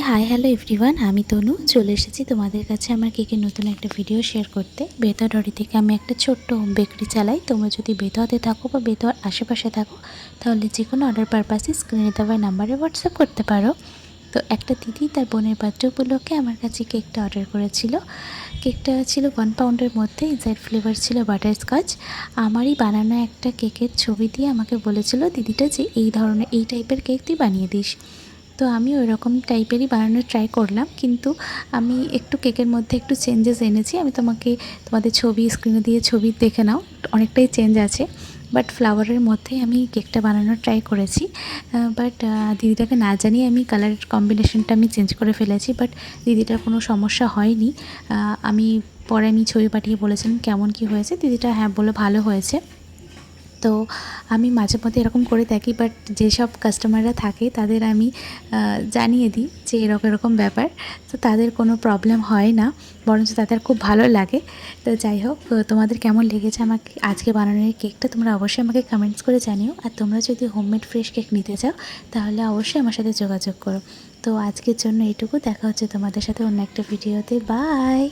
Hi hello everyone, আমি তনু চলে এসেছি তোমাদের কাছে আমার কেকের নতুন একটা ভিডিও শেয়ার করতে। বেতোয়াডি থেকে আমি একটা ছোট্ট হোম বেকারি চালাই। তোমরা যদি বেতোয়াতে থাকো বা বেতোয়ার আশেপাশে থাকো তাহলে যে কোনো অর্ডার পারপাসে স্ক্রিনে দেওয়া নাম্বারে হোয়াটসঅ্যাপ করতে পারো। তো একটা দিদি তার বোনের বার্থডে উপলক্ষে আমার কাছে কেকটা অর্ডার করেছিল। কেকটা ছিল 1 পাউন্ডের মধ্যে, ইনসাইড ফ্লেভার ছিল বাটারস্কচ। আমারই বানানো একটা কেকের ছবি দিয়ে আমাকে বলেছিল দিদিটা যে এই ধরনের এই টাইপের কেক তুই বানিয়ে দিস। তো আমি ওই রকম টাইপেরই বানানোর ট্রাই করলাম, কিন্তু আমি একটু কেকের মধ্যে একটু চেঞ্জেস এনেছি। আমি তোমাদের ছবি স্ক্রিনে দিয়ে ছবি দেখে নাও, অনেকটাই চেঞ্জ আছে। বাট ফ্লাওয়ারের মধ্যেই আমি কেকটা বানানোর ট্রাই করেছি। বাট দিদিটাকে না জানিয়ে আমি কালার কম্বিনেশনটা আমি চেঞ্জ করে ফেলেছি। বাট দিদিটার কোনো সমস্যা হয়নি। পরে আমি ছবি পাঠিয়ে বলেছিলাম কেমন কি হয়েছে। দিদিটা হ্যাঁ বলে ভালো হয়েছে। তো আমি মাঝে মধ্যে এরকম করে থাকি, বাট যেসব কাস্টমাররা থাকে তাদের আমি জানিয়ে দিই যে এরকম এরকম ব্যাপার। তো তাদের কোনো প্রবলেম হয় না, বরঞ্চ তাদের খুব ভালো লাগে। তো যাই হোক, তোমাদের কেমন লেগেছে আমাকে আজকে বানানোর এই কেকটা তোমরা অবশ্যই আমাকে কমেন্টস করে জানিও। আর তোমরা যদি হোমমেড ফ্রেশ কেক নিতে চাও তাহলে অবশ্যই আমার সাথে যোগাযোগ করো। তো আজকের জন্য এইটুকু, দেখা হচ্ছে তোমাদের সাথে অন্য একটা ভিডিওতে। বাই।